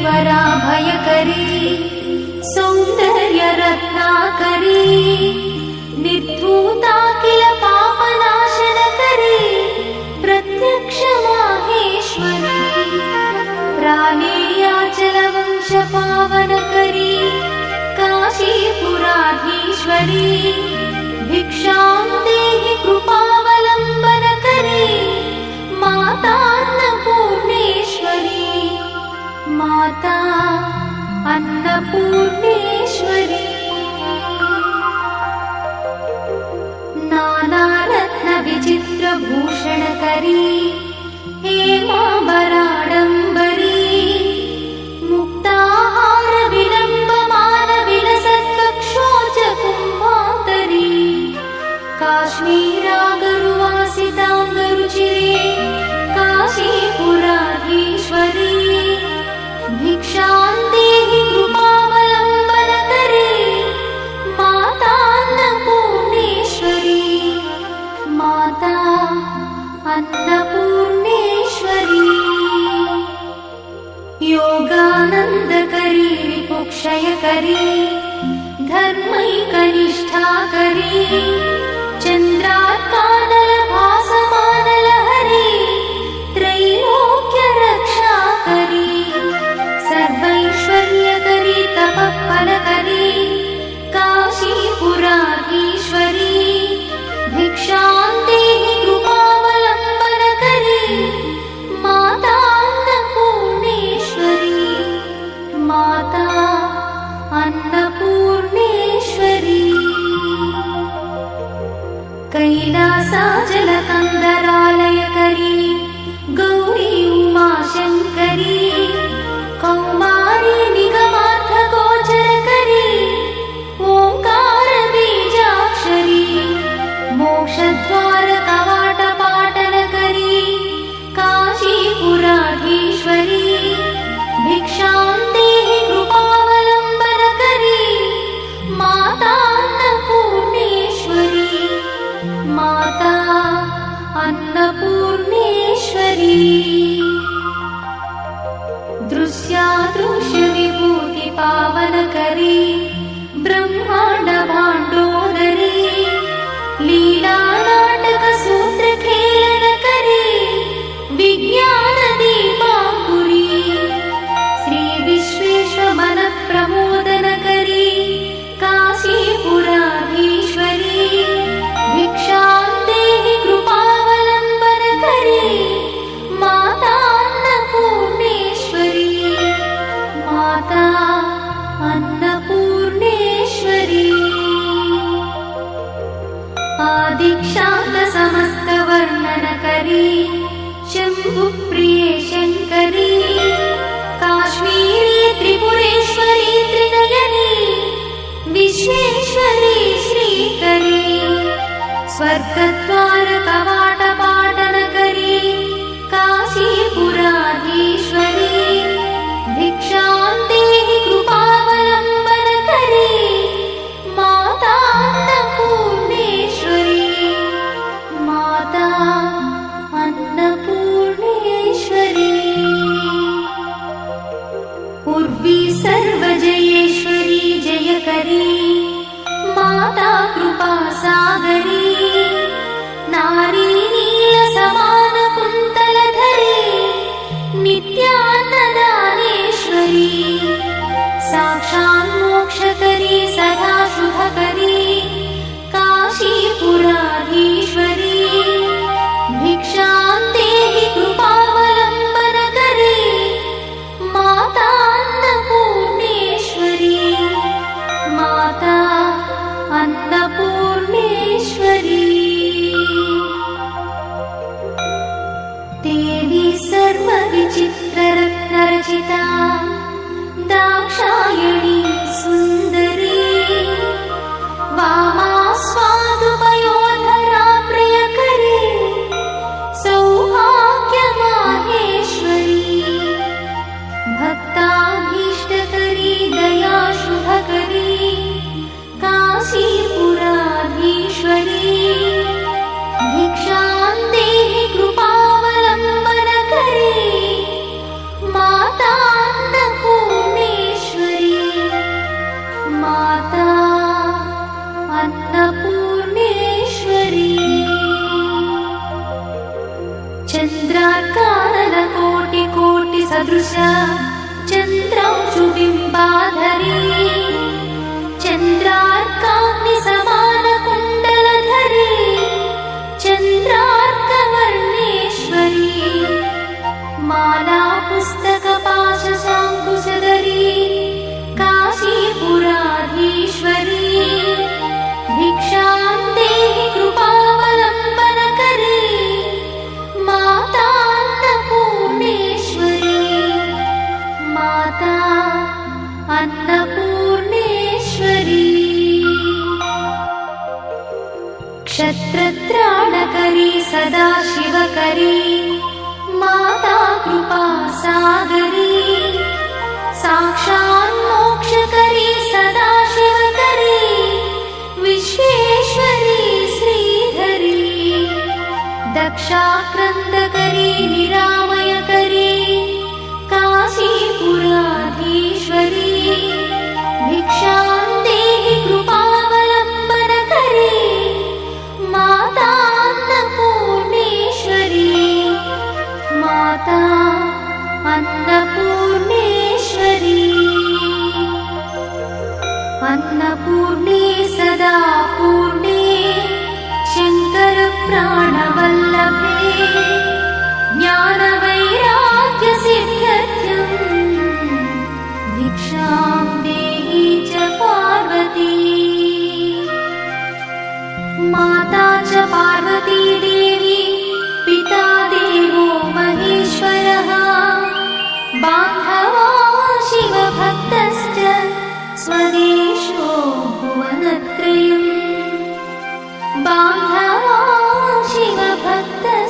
वराभयकरी सौन्दर्यरत्नाकरी निर्धूता किल पापनाशनकरी प्रत्यक्ष माहेश्वरी प्राणेयाचलवंशपावनकरी काशीपुराधीश्वरी भिक्षां देहि कृपावलम्बनकरी माता अन्नपूर्णेश्वरी माता अन्नपूर्णेश्वरी नानारत्नविचित्रभूषणकरी हेमाम्बराडम्बरी मुक्ताहारविलम्बमानविलसत्कक्षोजकुम्भान्तरी काश्मीरागरुवासिताङ्गरुचिरे काशीपुराधीश्वरी भिक्षां देहि कृपावलम्बनकरी माता अन्नपूर्णेश्वरी माता अन्नपूर्णेश्वरी योगानन्दकरी रिपुक्षयकरी धर्मैकनिष्ठाकरी चन्द्रात्कानलभासमानलहरी त्रैलोक्यरक्षाकरी सर्वैश्वर्यकरी तपःफलकरी काशीपुराधीश्वरी भिक्षां देहि कृपावलम्बनकरी माता अन्नपूर्णेश्वरी माता अन्नपूर्णेश्वरी कैलासाचलकन्दरालयकरी गौरी उमाशङ्करी कौमारी निगमार्थगोचरकरी ओङ्कारबीजाक्षरी मोक्षद्वारकवाटपाटनकरी काशीपुराधीश्वरी भिक्षां देहि कृपावलम्बनकरी माता अन्नपूर्णेश्वरी माता अन्नपूर्णेश्वरी दृश्यादृश्यविभूतिपावनकरी ब्रह्माण्डभाण्डोदरी लीलानाटकसूत्रखेलनकरी विज्ञानदीपाङ्कुरी श्रीविश्वेश्वमनप्रमोदनकरी काशीपुराधीश्वरी भिक्षां देहि कृपावलम्बनकरी माता अन्नपूर्णेश्वरी माता अन्नपूर्णेश्वरी आदिक्षान्तसमस्तवर्णनकरी शम्भुप्रिये शङ्करी काश्मीरी त्रिपुरेश्वरी त्रिनयनी विश्वेश्वरी श्रीकरी स्वर्गद्वारकवाटपाटनकरी काशीपुराधीश्वरी भिक्षां देहि कृपावलम्बनकरी माता अन्नपूर्णेश्वरी माता अन्नपूर्णेश्वरी उर्वी सर्वजयेश्वरी जयकरी माता कृपासागरी नारी नीलसमानकुन्तलधरी नित्यान्नदानेश्वरी साक्षान्मोक्षकरी सदा शुभकरी काशीपुराधीश्वरी भिक्षां देहि कृपावलम्बनकरी माता अन्नपूर्णेश्वरी माता अन्नपूर्णेश्वरी देवी सर्वविचित्ररत्नरचिता दाक्षायणी सुन्दरी वामा स्वादुपयोधरा प्रियकरी सौभाग्यमाहेश्वरी भक्ताभीष्टकरी दयाशुभकरी काशीपुराधीश्वरी भिक्षां देहि कृपावलम्बनकरी माता सदृश चन्द्रांशुबिम्बाधरी चन्द्रार्काग्निसमानकुण्डलधरी चन्द्रार्कवर्णेश्वरी माला पुस्तकपाशशाङ्कुशधरी काशीपुराधीश्वरी भिक्षां देहि कृपावलम्बनकरी माता अन्नपूर्णेश्वरी माता अन्नपूर्णेश्वरी क्षत्रत्राणकरी सदाशिवकरी माता कृपासागरी साक्षान्मोक्षकरी सदाशिवकरी विश्वेश्वरी श्रीधरी दक्षाक्रन्दकरी निरामयकरी काशीपुराधीश्वरी भिक्षां देहि कृपावलम्बनकरी माता अन्नपूर्णेश्वरी माता अन्नपूर्णेश्वरी अन्नपूर्णे सदा पूर्णे शङ्करप्राणवल्लभे ज्ञानवैराग्यसिद्ध्यर्थं भिक्षां देहि च पार्वती माता च पार्वती देवी पिता देवो महेश्वरः बान्धवा शिवभक्तश्च स्वदेशो भुवनत्रयम् बान्धवा शिवभक्तश्च